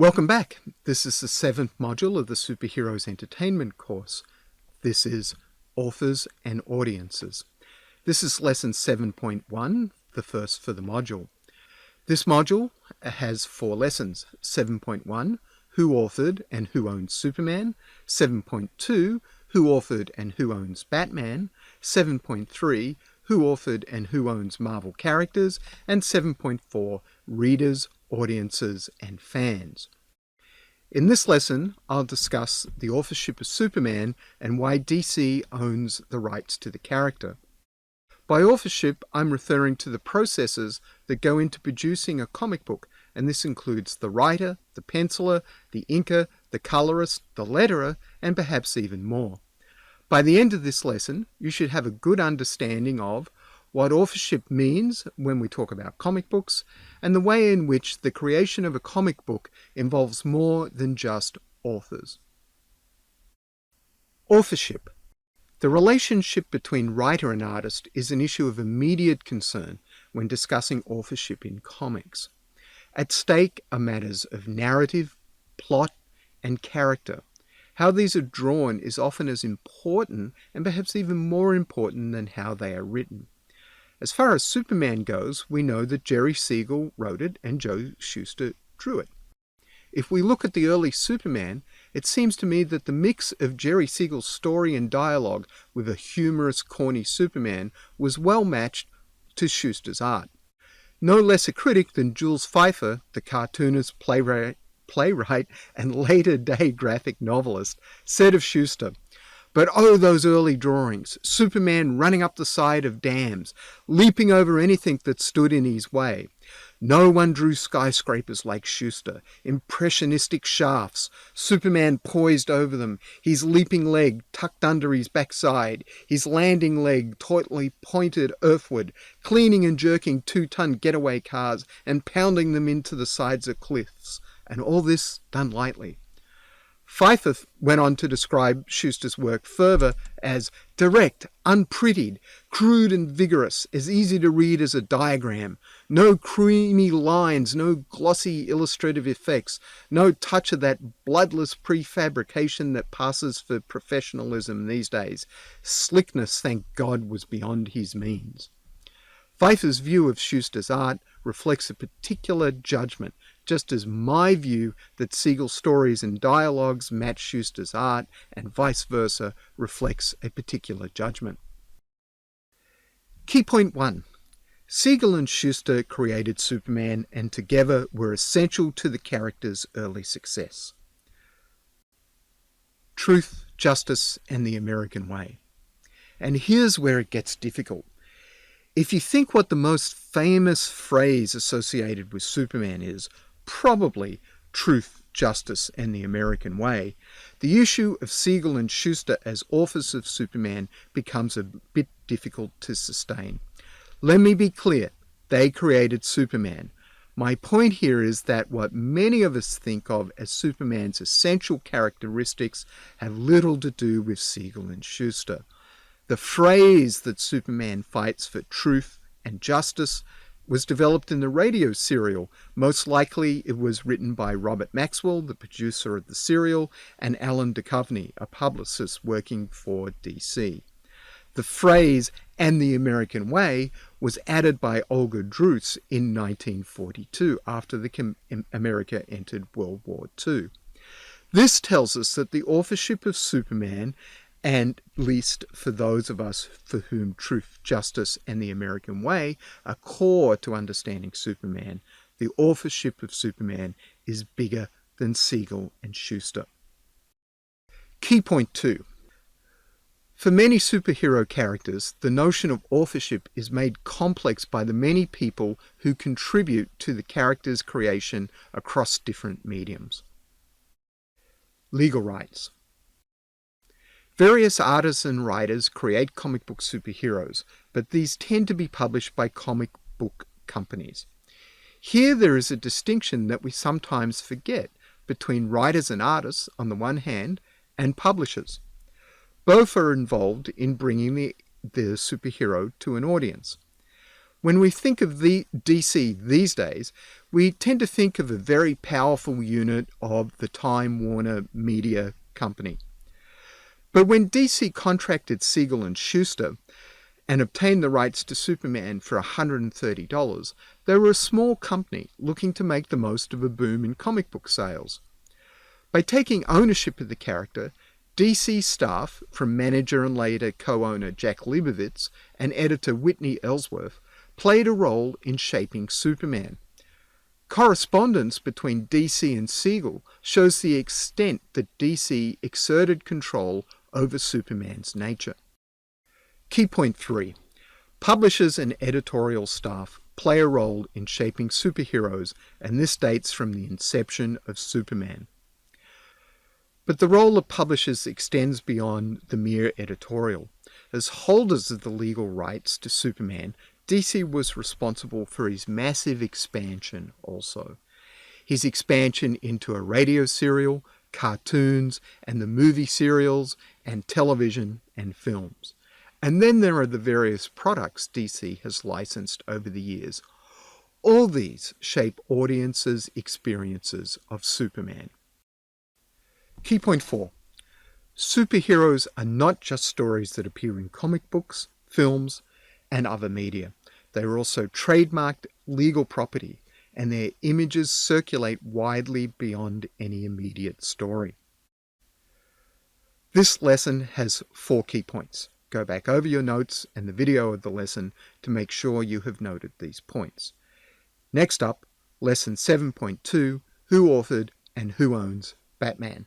Welcome back. This is the 7th module of the Superheroes Entertainment course. This is Authors and Audiences. This is lesson 7.1, the first for the module. This module has 4 lessons. 7.1, Who Authored and Who Owns Superman. 7.2, Who Authored and Who Owns Batman. 7.3, Who Authored and Who Owns Marvel Characters. And 7.4, Readers, Audiences, and Fans. In this lesson, I'll discuss the authorship of Superman and why DC owns the rights to the character. By authorship, I'm referring to the processes that go into producing a comic book, and this includes the writer, the penciler, the inker, the colorist, the letterer, and perhaps even more. By the end of this lesson, you should have a good understanding of what authorship means when we talk about comic books, and the way in which the creation of a comic book involves more than just authors. Authorship. The relationship between writer and artist is an issue of immediate concern when discussing authorship in comics. At stake are matters of narrative, plot, and character. How these are drawn is often as important, and perhaps even more important, than how they are written. As far as Superman goes, we know that Jerry Siegel wrote it and Joe Shuster drew it. If we look at the early Superman, it seems to me that the mix of Jerry Siegel's story and dialogue with a humorous, corny Superman was well matched to Shuster's art. No less a critic than Jules Feiffer, the cartoonist, playwright, and later-day graphic novelist, said of Shuster, "But oh, those early drawings, Superman running up the side of dams, leaping over anything that stood in his way. No one drew skyscrapers like Shuster, impressionistic shafts, Superman poised over them, his leaping leg tucked under his backside, his landing leg tautly pointed earthward, cleaning and jerking 2-ton getaway cars and pounding them into the sides of cliffs, and all this done lightly." Feiffer went on to describe Shuster's work further as direct, unprettied, crude and vigorous, as easy to read as a diagram. No creamy lines, no glossy illustrative effects, no touch of that bloodless prefabrication that passes for professionalism these days. Slickness, thank God, was beyond his means. Pfeiffer's view of Shuster's art reflects a particular judgment, just as my view that Siegel's stories and dialogues match Shuster's art and vice versa reflects a particular judgment. Key point 1. Siegel and Shuster created Superman and together were essential to the character's early success. Truth, justice, and the American way. And here's where it gets difficult. If you think what the most famous phrase associated with Superman is, probably truth, justice, and the American way, the issue of Siegel and Shuster as authors of Superman becomes a bit difficult to sustain. Let me be clear, they created Superman. My point here is that what many of us think of as Superman's essential characteristics have little to do with Siegel and Shuster. The phrase that Superman fights for truth and justice was developed in the radio serial. Most likely it was written by Robert Maxwell, the producer of the serial, and Alan Duchovny, a publicist working for DC. The phrase, "and the American way," was added by Olga Druce in 1942 after America entered World War II. This tells us that the authorship of Superman, and at least for those of us for whom truth, justice, and the American way are core to understanding Superman, the authorship of Superman is bigger than Siegel and Shuster. Key point 2. For many superhero characters, the notion of authorship is made complex by the many people who contribute to the character's creation across different mediums. Legal rights. Various artists and writers create comic book superheroes, but these tend to be published by comic book companies. Here there is a distinction that we sometimes forget between writers and artists on the one hand and publishers. Both are involved in bringing the superhero to an audience. When we think of the DC these days, we tend to think of a very powerful unit of the Time Warner Media Company. But when DC contracted Siegel and Schuster and obtained the rights to Superman for $130, they were a small company looking to make the most of a boom in comic book sales. By taking ownership of the character, DC staff, from manager and later co-owner Jack Leibowitz and editor Whitney Ellsworth, played a role in shaping Superman. Correspondence between DC and Siegel shows the extent that DC exerted control over Superman's nature. Key point 3. Publishers and editorial staff play a role in shaping superheroes, and this dates from the inception of Superman. But the role of publishers extends beyond the mere editorial. As holders of the legal rights to Superman, DC was responsible for his massive expansion also. His expansion into a radio serial, cartoons, and the movie serials, and television and films. And then there are the various products DC has licensed over the years. All these shape audiences' experiences of Superman. Key point 4. Superheroes are not just stories that appear in comic books, films, and other media. They are also trademarked legal property, and their images circulate widely beyond any immediate story. This lesson has 4 key points. Go back over your notes and the video of the lesson to make sure you have noted these points. Next up, lesson 7.2, Who authored and who owns Batman?